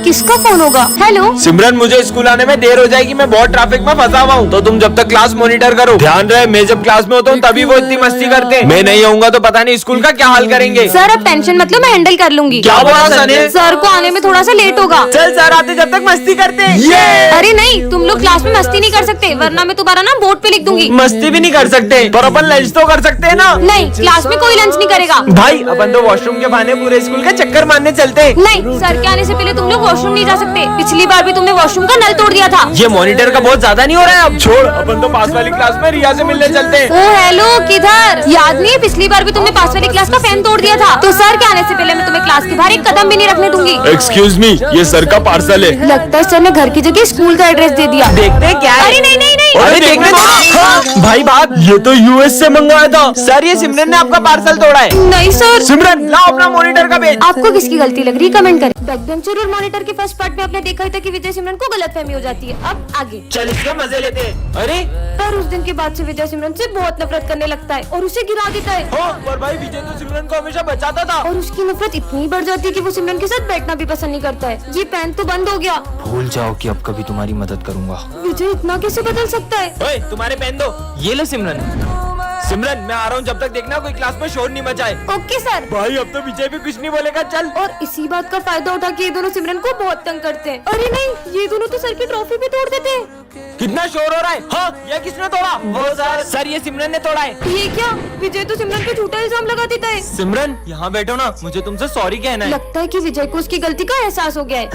किसका फोन होगा? हेलो सिमरन, मुझे स्कूल आने में देर हो जाएगी, मैं बहुत ट्रैफिक में फंसा हुआ हूँ, तो तुम जब तक क्लास मॉनिटर करो। ध्यान रहे, मैं जब क्लास में होता हूँ तभी वो इतनी मस्ती करते हैं, मैं नहीं आऊंगा तो पता नहीं स्कूल का क्या हाल करेंगे। सर अब टेंशन मतलब मैं हैंडल कर लूंगी। क्या बोला सर ने? सर को आने में थोड़ा सा लेट होगा। चल सर आते जब तक मस्ती करते हैं। अरे नहीं, तुम लोग क्लास में मस्ती नहीं कर सकते, वरना मैं तुम्हारा ना बोर्ड पे लिख दूंगी। मस्ती भी नहीं कर सकते पर अपन लंच तो कर सकते हैं ना। नहीं, क्लास में कोई लंच नहीं करेगा। भाई अपन तो वॉशरूम के बहाने पूरे स्कूल के चक्कर मारने चलते हैं। नहीं, सर के आने से पहले तुम लोग वॉशरूम नहीं जा सकते। पिछली बार भी तुमने वॉशरूम का नल तोड़ दिया था। ये मॉनिटर का बहुत ज्यादा नहीं हो रहा है? अब छोड़, अपन तो पास वाली क्लास में रिया से मिलने चलते हैं। ओ हेलो, किधर? याद नहीं है पिछली बार भी तुमने पास वाली क्लास का फैन तोड़ दिया था? तो सर के आने से पहले मैं तुम्हें क्लास के बाहर एक कदम भी नहीं रखने दूंगी। एक्सक्यूज मी, ये सर का पार्सल है। लगता है सर ने घर की जगह स्कूल का एड्रेस दे दिया। देखते हैं क्या है। अरे नहीं नहीं नहीं, अरे देखने दो। हाँ, भाई बात, ये तो यूएस से मंगवाया था। सर ये सिमरन ने आपका पार्सल तोड़ा है। नहीं सर। सिमरन लाओ अपना मॉनिटर का पेज। आपको किसकी गलती लग रही है कमेंट करें। बैकबेंचर और मॉनिटर के फर्स्ट पार्ट में आपने देखा ही था कि विजय सिमरन को गलतफहमी हो जाती है। अब आगे चल इसके मजे लेते हैं। अरे पर उस दिन के बाद से विजय सिमरन से बहुत नफरत करने लगता है और उसे गिरा देता है। हो, पर भाई विजय तो सिमरन को हमेशा बचाता था। और उसकी नफरत इतनी बढ़ जाती है कि वो सिमरन के साथ बैठना भी पसंद नहीं करता है। ये पेन तो बंद हो गया। भूल जाओ कि अब कभी तुम्हारी मदद करूंगा। विजय इतना कैसे बदल सकता है? ओए, तुम्हारे पेन दो। ये लो सिमरन। सिमरन मैं आ रहा हूँ, जब तक देखना कोई क्लास में शोर नहीं मचाए। Okay sir. भाई अब तो विजय भी कुछ नहीं बोलेगा। चल। और इसी बात का फायदा उठा के ये दोनों सिमरन को बहुत तंग करते हैं। अरे नहीं, ये दोनों तो सर की ट्रॉफी भी तोड़ देते हैं। कितना शोर हो रहा है? हाँ, ये किसने तोड़ा? वो सर ये सिमरन ने तोड़ा है। ये क्या? विजय तो सिमरन पे झूठा इल्जाम लगा देता है। सिमरन यहाँ बैठो ना, मुझे तुमसे सॉरी कहना है। लगता है कि विजय को उसकी गलती का एहसास हो गया है।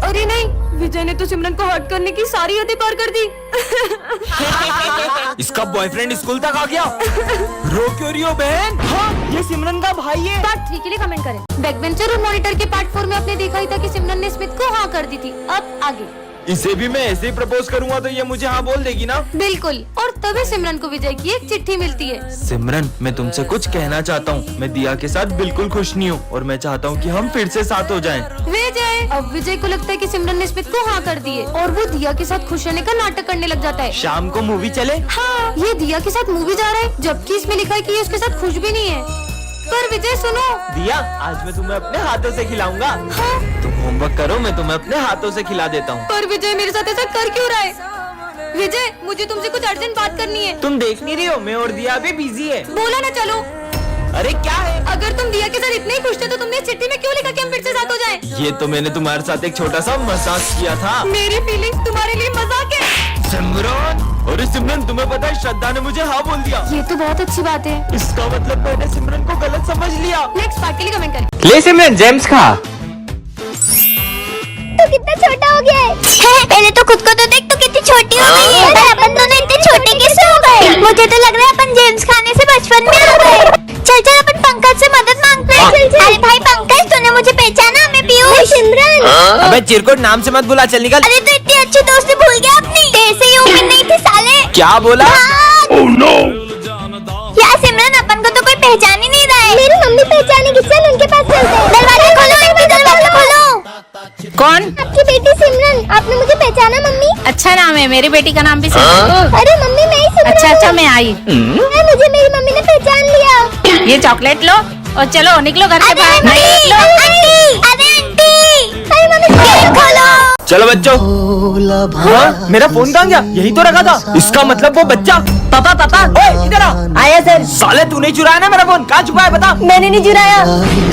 अरे नहीं, विजय ने तो सिमरन को हर्ट करने की सारी हदें पार कर दी। इसका बॉयफ्रेंड स्कूल तक आ गया। रो क्यों रही हो बहन? हाँ, ये सिमरन का भाई है। पार्ट 3 के लिए कमेंट करें। बैकबेंचर और मॉनिटर के पार्ट 4 में आपने देखा ही था कि सिमरन ने स्मिथ को हाँ कर दी थी। अब आगे इसे भी मैं ऐसे ही प्रपोज करूंगा तो ये मुझे हाँ बोल देगी ना? बिल्कुल। और तभी सिमरन को विजय की एक चिट्ठी मिलती है। सिमरन मैं तुमसे कुछ कहना चाहता हूँ। मैं दिया के साथ बिल्कुल खुश नहीं हूँ और मैं चाहता हूँ कि हम फिर से साथ हो जाएं। विजय, अब विजय को लगता है कि सिमरन ने स्मिथ को हाँ कर दी है और वो दिया के साथ खुश रहने का नाटक करने लग जाता है। शाम को मूवी चले? हाँ, ये दिया के साथ मूवी जा रहा है, जबकि इसमें लिखा है कि ये उसके साथ खुश भी नहीं है। पर विजय सुनो। दिया, आज मैं तुम्हें अपने हाथों से खिलाऊंगा। हाँ? तुम होमवर्क करो, मैं तुम्हें अपने हाथों से खिला देता हूँ। पर विजय मेरे साथ ऐसा कर क्यों रहा है? विजय, मुझे तुमसे कुछ अर्जेंट बात करनी है। तुम देख नहीं रही हो, मैं और दिया भी बिजी है। बोला ना चलो। अरे क्या है? अगर तुम दिया के साथ इतने ही खुश थे तो तुमने इस चिट्ठी में क्यों लिखा कि हम फिर से साथ हो जाएं? ये तो मैंने तुम्हारे साथ एक छोटा सा मजाक किया था। मेरी फीलिंग्स तुम्हारे लिए मजाक है। सिमरन, अरे सिमरन तुम्हें पता है श्रद्धा ने मुझे हाँ बोल दिया। ये तो बहुत अच्छी बात है। इसका मतलब मैंने सिमरन को गलत समझ लिया। नेक्स्ट पार्ट के लिए कमेंट करें। ले सिमरन जेम्स खा। तू कितना छोटा हो गया है? पहले तो खुद को तो देख, तू कितनी छोटी हो गई है। अरे अपन दोनों इतने छोटे कैसे हो गए? मुझे तो लग रहा है अपन जेम्स खाने से बचपन में आ गए। चल चल अपन पंकज से मदद मांगते हैं। अरे भाई पंकज, तूने मुझे पहचाना? मैं पीयूष। सिमरन। अबे चिरकुट नाम से मत बुला, चल निकल। अरे तू इतनी अच्छी दोस्ती भूल गया अपनी? तेरे से ये उम्मीद नहीं थी साले। क्या बोला? Oh no. यार सिमरन, अपन को तो कोई पहचान ही नहीं रहा है। मेरी मम्मी पहचानेगी, चल उनके पास चलते हैं। दरवाजा खोलो, इनका दरवाजा खोलो। कौन? आपकी बेटी सिमरन। आपने मुझे पहचाना मम्मी? अच्छा नाम है, मेरी बेटी का नाम भी सिमरन। अरे मम्मी मैं ही सिमरन। अच्छा मैं आई। मुझे मेरी मम्मी ने पहचान लिया। ये चॉकलेट लो और चलो निकलो घर से बाहर। आंटी, अरे आंटी, अरे मम्मी गेट खोलो। चलो बच्चों। हाँ, मेरा फोन कहाँ गया? यही तो रखा था। इसका मतलब वो बच्चा। पापा पापा, ओए इधर आ। आया सर। साले तू नहीं चुराया ना मेरा फोन? कहाँ छुपा है बता? मैंने नहीं चुराया।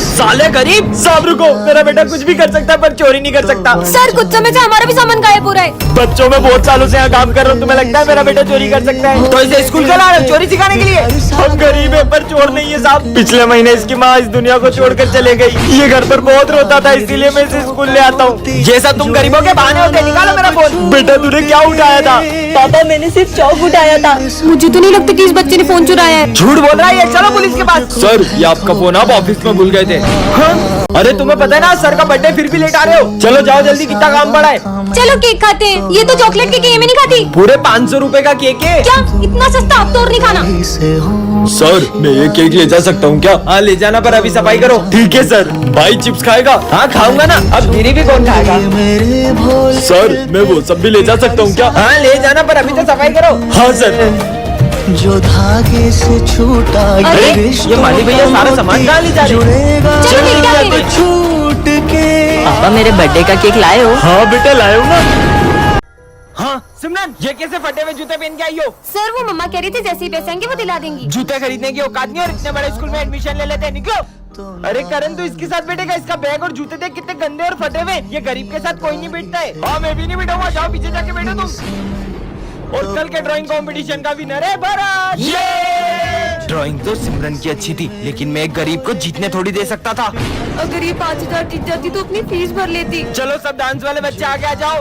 साले गरीब। सब रुको, मेरा बेटा कुछ भी कर सकता है पर चोरी नहीं कर सकता। सर कुछ समय से हमारा भी सामान गायब हो रहा है। बच्चों में बहुत सालों से यहाँ काम कर रहा हूँ, तुम्हें लगता है मेरा बेटा चोरी कर सकता है? तो इसे स्कूल चला रहे हो चोरी सिखाने के लिए? हम गरीब है पर चोर नहीं है साहब। पिछले महीने इसकी माँ इस दुनिया को छोड़कर चले गई। ये घर पर बहुत रोता था, इसीलिए मैं इसे स्कूल ले आता हूँ। ये सब तुम गरीबों के बहाने होते। निकालो मेरा फोन। बेटा तूने क्या उठाया था? पापा मैंने सिर्फ चौक उठाया था। मुझे तो नहीं लगता कि इस बच्चे ने फोन चुराया है। झूठ बोल रहा है ये, चलो पुलिस के पास। सर ये आपका फोन आप ऑफिस में भूल गए थे। हाँ? अरे तुम्हें पता है ना सर का बर्थडे, फिर भी लेट आ रहे हो। चलो जाओ जल्दी, कितना काम पड़ा है। चलो केक खाते हैं। ये तो चॉकलेट के केक में नहीं खाती। पूरे 500 रुपए का केक है। क्या इतना सस्ता? अब तो और नहीं खाना। सर मैं ये केक ले जा सकता हूँ क्या? हाँ ले जाना, पर अभी सफाई करो। ठीक है सर। भाई चिप्स खाएगा? हाँ खाऊंगा ना। अब मेरी भी कौन खाएगा? सर मैं वो सब भी ले जा सकता हूँ क्या? हाँ ले जाना, पर अभी तो सफाई करो। हाँ सर। जो धागे से छूटा अरे ये माली भैया सारा सामान कहाँ ले जा रहे हैं? चलो, छूट के पापा मेरे बर्थडे का केक लाए हो? हाँ बेटा लाया हूँ ना। हाँ सिमरन, ये कैसे फटे हुए जूते पहन के आई हो? सर वो मम्मा कह रही थी जैसे ही पैसे आएंगे वो दिला देंगी। जूते खरीदने की औकात नहीं और इतने बड़े स्कूल में एडमिशन ले लेते हैं, निकलो। अरे करण तू इसके साथ बैठेगा? इसका बैग और जूते देख कितने गंदे और फटे हुए। ये गरीब के साथ कोई नहीं बैठता है। हाँ मैं भी नहीं बैठूंगा, जाओ पीछे जाके बैठो तुम। और कल के ड्राइंग कंपटीशन का विनर है भरत। ड्राइंग तो सिमरन की अच्छी थी, लेकिन मैं एक गरीब को जीतने थोड़ी दे सकता था। अगर ये 5000 जीत जाती तो अपनी फीस भर लेती। चलो सब डांस वाले बच्चे आगे आ जाओ।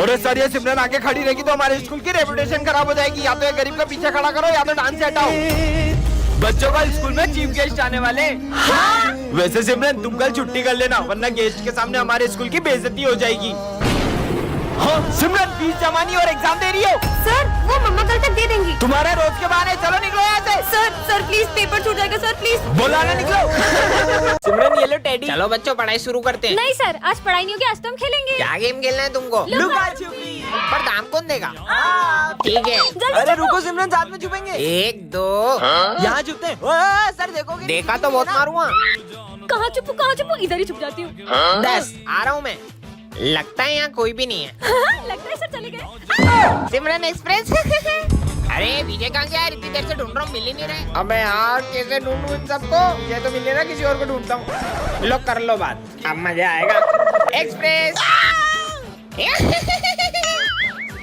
और सर ये सिमरन आगे खड़ी रहेगी तो हमारे स्कूल की रेपुटेशन खराब हो जाएगी। या तो ये गरीब का पीछे खड़ा करो या तो डांस से हटाओ। बच्चों का स्कूल में चीफ गेस्ट आने वाले। हाँ? वैसे सिमरन तुम कल छुट्टी कर लेना, वरना गेस्ट के सामने हमारे स्कूल की बेइज्जती हो जाएगी। हाँ सिमरन फीस जमा नहीं और एग्जाम दे रही हो? सर वो मम्मा कल तक दे देंगी। तुम्हारे रोज के बहाने, चलो निकलो यहाँ से। सर प्लीज पेपर छूट जाएगा सर प्लीज। बोला ना निकलो। सिमरन ये लो टेडी। चलो बच्चों पढ़ाई शुरू करते हैं। नहीं सर आज पढ़ाई नहीं होगी, आज तो हम खेलेंगे। क्या गेम खेलना है तुमको? लुका छुपी। पर दाम कौन देगा? ठीक है। अरे रुको सिमरन, साथ में छुपेंगे। 1 2 यहाँ छुपते हैं। सर देखोगे? देखा तो बहुत मारूंगा। कहाँ छुपू इधर ही छुप जाती हूँ। 10 आ रहा हूँ मैं। लगता है यहाँ कोई भी नहीं है। लगता है सर चले गए। सिमरन एक्सप्रेस। अरे विजय कहाँ गया? इतनी देर से ढूंढ रहा हूँ, मिल ही नहीं रहे। अबे यार कैसे ढूंढूं इन सबको? ये तो मिल नहीं रहा, किसी और को ढूंढता हूँ। लो कर लो बात, अब मजा आएगा। एक्सप्रेस।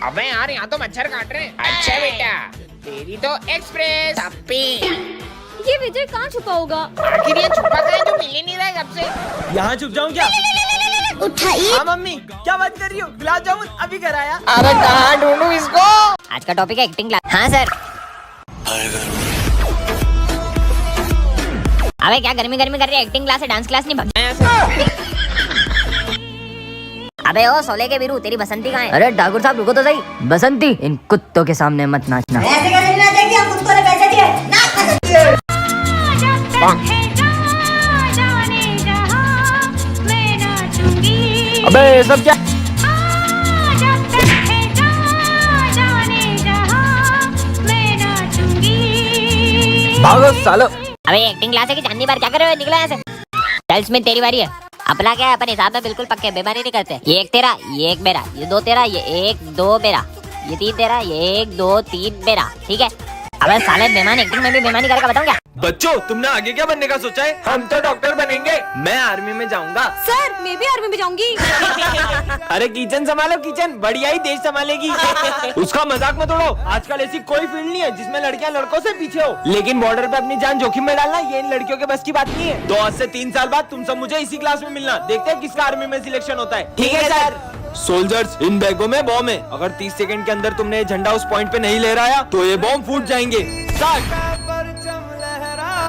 अबे यार यहाँ तो मच्छर काट रहे हैं। अच्छा बेटा तेरी तो एक्सप्रेस अप्पी। ये विजय कहाँ छुपा होगा? आखिर ये छुपा कहाँ है जो मिल ही नहीं रहा है कब से? यहाँ छुप जाऊँ क्या? उठाइए। हाँ मम्मी क्या बात कर रही हो? गुलाब जामुन अभी घर आया। अरे कहाँ ढूंढूं इसको? आज का टॉपिक है एक्टिंग क्लास। हाँ सर। अबे क्या गर्मी कर रही है? एक्टिंग क्लास है, डांस क्लास नहीं। अबे ओ सोले के बीरू, तेरी बसंती कहाँ है? अरे ठाकुर साहब रुको तो सही। बसंती, इन कुत्तों के सामने मत नाचना। ऐसे कैसे नाचेगी? हम कुत्तों ने पैसे दिए। अबे ये सब क्या? भागो सालो। अबे एक्टिंग क्लास है कि चांदनी बार, क्या कर रहे हो? निकलो यहाँ से। चल स्मिथ तेरी बारी है। अपना क्या है, अपन हिसाब में बिल्कुल पक्के, बेईमानी नहीं करते। ये 1 तेरा, ये 1 मेरा, ये 2 तेरा, ये 1 2 मेरा, ये 3 तेरा, ये 1 2 3 मेरा। ठीक है? अबे साले बेईमान एक्टिंग में भी बेईमानी करके बताऊं क्या? बच्चों तुमने आगे क्या बनने का सोचा है? हम तो डॉक्टर बनेंगे। मैं आर्मी में जाऊंगा। सर मैं भी आर्मी में जाऊंगी। अरे किचन संभालो, किचन बढ़िया ही देश संभालेगी। उसका मजाक मत उड़ाओ। आजकल ऐसी कोई फील्ड नहीं है जिसमें लड़कियां लड़कों से पीछे हो, लेकिन बॉर्डर पे अपनी जान जोखिम में डालना ये इन लड़कियों के बस की बात नहीं है। तो आज से 3 साल बाद तुम सब मुझे इसी क्लास में मिलना, देखते हैं किसका आर्मी में सिलेक्शन होता है। ठीक है सर। सोल्जर्स इन बैगों में बॉम्ब है। अगर 30 सेकंड के अंदर तुमने ये झंडा उस पॉइंट पे नहीं लहराया तो ये बॉम्ब फूट जाएंगे।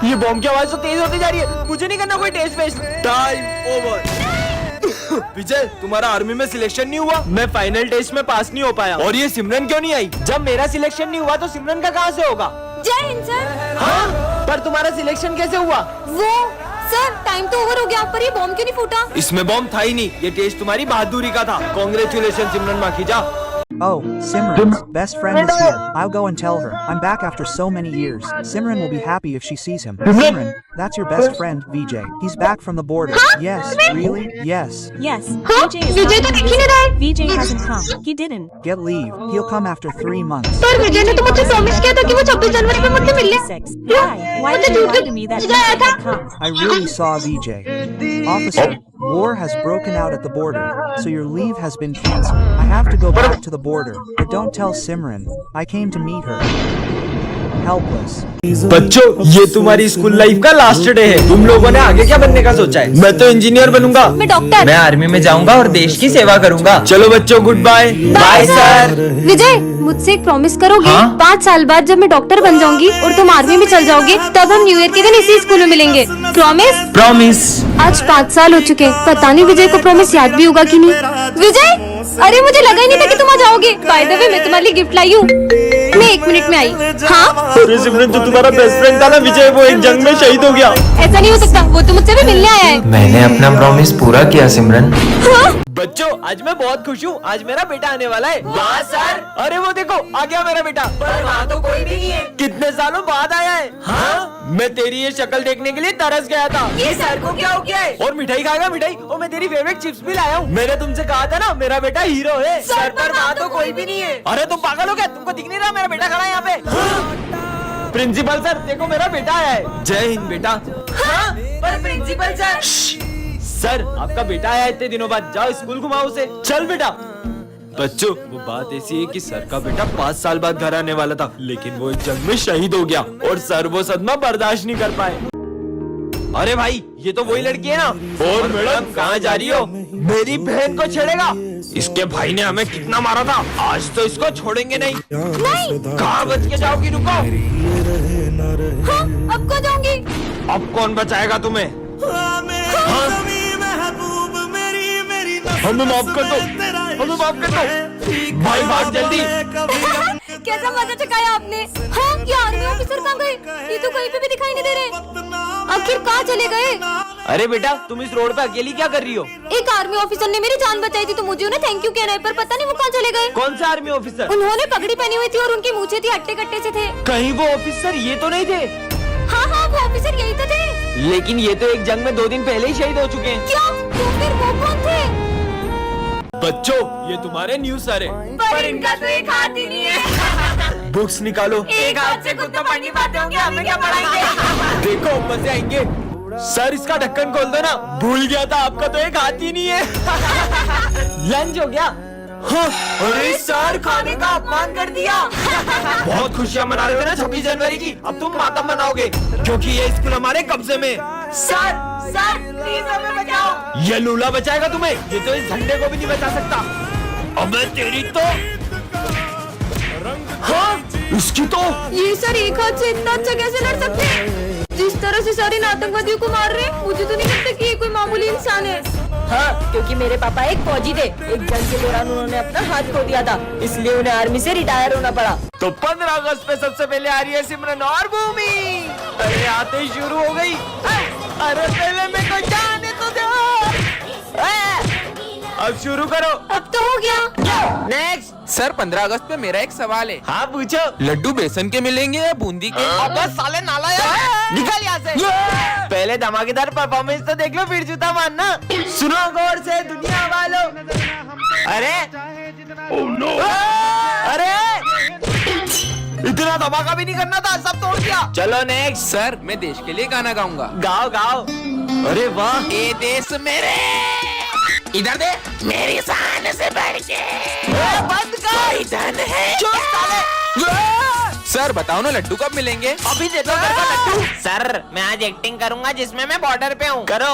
ये बॉम्ब की आवाज तो तेज होती जा रही है। मुझे नहीं करना कोई test waste. Time over. Vijay तुम्हारा आर्मी में सिलेक्शन नहीं हुआ। मैं फाइनल टेस्ट में पास नहीं हो पाया। और ये सिमरन क्यों नहीं आई? जब मेरा सिलेक्शन नहीं हुआ तो सिमरन का कहाँ से होगा? जय हिंद सर। हाँ? पर तुम्हारा सिलेक्शन कैसे हुआ? वो सर टाइम तो ओवर हो गया, पर ये बॉम्ब क्यों नहीं फूटा? इसमें बॉम्ब था ही नहीं, ये टेस्ट तुम्हारी बहादुरी का था। Congratulation Simran Makhija. Oh, Simran's best friend is here. I'll go and tell her. I'm back after so many years. Simran will be happy if she sees him. Simran, that's your best friend, Vijay. He's back from the border. Yes, really? Yes. Yes, हाँ? Vijay is Vijay not तो here. दिख ही नहीं रहा है। Vijay hasn't come. He didn't. Get leave. He'll come after 3 months. पर विजय ने तो मुझसे प्रॉमिस किया था कि वो 26 जनवरी में मुझसे मिलने। 6. Why मुझे did you झूठ lie to me that विजय आया Vijay था? would come? I really saw Vijay. Officer, war has broken out at the border, so your leave has been cancelled. I have to go back to the border, but don't tell Simran. I came to meet her. Helpless. बच्चों ये तुम्हारी school life का last day है। तुम लोगों ने आगे क्या बनने का सोचा है? मैं तो इंजीनियर बनूंगा। मैं डॉक्टर। मैं आर्मी में जाऊंगा और देश की सेवा करूंगा। चलो बच्चों good bye. Bye sir. Vijay मुझसे एक प्रॉमिस करोगे? हाँ? 5 साल बाद जब मैं डॉक्टर बन जाऊंगी और तुम आर्मी में चल जाओगे, तब हम न्यू ईयर के दिन इसी स्कूल में मिलेंगे। प्रॉमिस? प्रॉमिस। आज 5 साल हो चुके हैं, पता नहीं विजय को प्रॉमिस याद भी होगा कि नहीं। विजय अरे मुझे लगा ही नहीं था कि तुम आ जाओगे। बाय द वे मैं तुम्हारे लिए गिफ्ट लाई हूँ। मैं 1 मिनट में आई। हाँ अरे सिमरन जो तुम्हारा बेस्ट फ्रेंड था ना विजय, वो एक जंग में शहीद हो गया। ऐसा नहीं हो सकता, वो तो मुझसे भी मिलने आया है। मैंने अपना प्रॉमिस पूरा किया सिमरन। हाँ? बच्चों आज मैं बहुत खुश हूँ, आज मेरा बेटा आने वाला है। वाह सर, अरे वो देखो आ गया मेरा बेटा। पर वहाँ तो कोई भी नहीं है, कितने सालों बाद आया है। हाँ मैं तेरी ये शक्ल देखने के लिए तरस गया था। ये सर को क्या हो गया है? और मिठाई खाएगा मिठाई? और मैं तेरी फेवरेट चिप्स भी लाया हूँ। मैंने तुमसे कहा था ना मेरा बेटा हीरो है। सर पर वहाँ तो कोई भी नहीं है। अरे तुम पागल हो क्या? तुमको दिख नहीं रहा मेरा बेटा खड़ा है यहाँ पे? प्रिंसिपल सर देखो मेरा बेटा आया है। जय हिंद बेटा। हाँ? पर प्रिंसिपल सर आपका बेटा आया इतने दिनों बाद, जाओ स्कूल घुमाओ उसे। चल बेटा। बच्चों वो बात ऐसी है कि सर का बेटा 5 साल बाद घर आने वाला था, लेकिन वो एक जंग में शहीद हो गया और सर वो सदमा बर्दाश्त नहीं कर पाए। अरे भाई ये तो वही लड़की है ना। और मैडम कहाँ जा रही हो? मेरी बहन को छेड़ेगा? इसके भाई ने हमें कितना मारा था, आज तो इसको छोड़ेंगे नहीं। कहाँ बच के जाओगी? रुको। हाँ, अब को जाऊंगी? अब कौन बचाएगा तुम्हें? हमें माफ कर दो, हमें माफ कर दो। भाई भाग जल्दी। कैसा मजा चकाया आपने। हाँ ये आर्मी ऑफिसर कहाँ गए? ये तो कहीं पे भी दिखाई नहीं दे रहे। आखिर कहाँ चले गए? अरे बेटा तुम इस रोड पे अकेली क्या कर रही हो? एक आर्मी ऑफिसर ने मेरी जान बचाई थी तो मुझे उन्हें थैंक यू कहना है, पर पता नहीं वो कहाँ चले गए। कौन सा आर्मी ऑफिसर? उन्होंने पगड़ी पहनी हुई थी और उनकी मूछें थी हट्टे कट्टे से थे। कहीं वो ऑफिसर ये तो नहीं थे? हाँ हाँ वो ऑफिसर यही तो थे। लेकिन ये तो एक जंग में 2 दिन पहले ही शहीद हो चुके हैं। क्या? तो फिर वो कौन थे? बच्चों ये तुम्हारे न्यूज़ सर है, पर इनका तो एक हाथ ही नहीं है। बुक्स निकालो। एक हाथ से खुद तो पढ़ नहीं पाते होंगे, हमें क्या पढ़ाएंगे? देखो मजे आएंगे। सर इसका ढक्कन खोल दो ना। भूल गया था आपका तो एक हाथ ही नहीं है। लंच हो गया? हाँ, अरे सर खाने का अपमान कर दिया। बहुत खुशियाँ मना रहे थे ना 26 जनवरी की, अब तुम मातम मनाओगे क्योंकि ये स्कूल हमारे कब्जे में। सर प्लीज हमें बचाओ। ये लूला बचाएगा तुम्हें, ये तो इस झंडे को भी नहीं बचा सकता। अबे तेरी तो। हाँ इसकी तो। ये सर एक हाथ से इतना अच्छा कैसे लड़ सकते हैं? जिस तरह से सर इन आतंकवादियों को मार रहे हैं, मुझे तो नहीं लगता कि ये कोई मामूली इंसान है। हाँ क्योंकि मेरे पापा एक फौजी थे, एक जंग के दौरान उन्होंने अपना हाथ खो दिया था, इसलिए उन्हें आर्मी से रिटायर होना पड़ा। तो 15 अगस्त पे सबसे पहले आ रही है सिमरन और भूमि। अरे आते ही शुरू हो गई। अरे पहले मेरे को जाने तो दो। अब शुरू करो। अब तो हो गया। नेक्स्ट। सर 15 अगस्त पे मेरा एक सवाल है। हाँ पूछो। लड्डू बेसन के मिलेंगे या बूंदी के? अबे साले नाला यार, निकल यहाँ से। पहले धमाकेदार परफॉर्मेंस तो देख लो फिर जूता मारना। सुनो गौर से दुनिया वालों। अरे अरे इतना धमाका भी नहीं करना था, सब तोड़ दिया। चलो नेक्स्ट। सर मैं देश के लिए गाना गाऊंगा। गाओ गाओ। अरे वाह। ए देश मेरे, इधर दे मेरी शान से बढ़ के बंद कर। धन है। चुप साले। सर बताओ ना लड्डू कब मिलेंगे? अभी दे दो मेरे को लड्डू। सर मैं आज एक्टिंग करूंगा जिसमें मैं बॉर्डर पे हूँ। करो।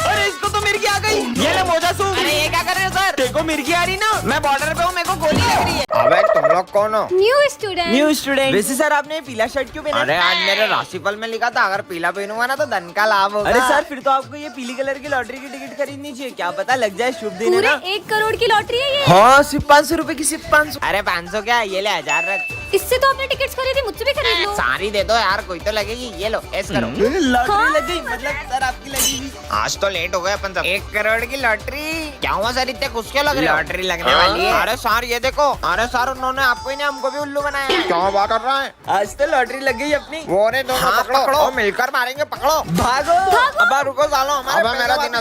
अरे इसको तो मिर्गी आ गई। ये ले मोजा सूख। अरे ये क्या कर रहे हो सर? देखो मिर्गी आ रही ना। मैं बॉर्डर पे हूँ, मेरे को गोली लग रही है। अबे तुम लोग कौन हो? New student. वैसे सर आपने पीला शर्ट क्यों पहना? अरे आज मेरे राशिफल में लिखा था अगर पीला पहनूंगा ना तो धन का लाभ होगा। अरे सर फिर तो आपको ये पीली कलर की लॉटरी की टिकट खरीदनी चाहिए, क्या पता लग जाए शुभ दिन है पूरे ना। 1 करोड़ की लॉटरी है ये। हाँ सिर्फ 500 रुपए की, सिर्फ 500। अरे 500 क्या, ये ले 1000 रख। इससे तो आपने टिकट्स खरीदी, मुझसे भी खरीद लो। सारी दे दो यार, कोई तो लगेगी। ये लो ऐस करो। लॉटरी लग गई, मतलब सर आपकी लगेगी। आज तो लेट हो गए अपन सब। 1 करोड़ की लॉटरी। क्या हुआ सर, इतने खुश क्यों लग रहे हो? लॉटरी लगने वाली है। अरे सर ये देखो। अरे सर उन्होंने आपको ही नहीं हमको भी उल्लू बनाया। क्या बात कर रहा है? आज तो लॉटरी लग गई अपनी। वो रे दोनों पकड़ो, मिलकर मारेंगे। पकड़ो, भागो। अब रुको सालो, हमारे मेरा दिन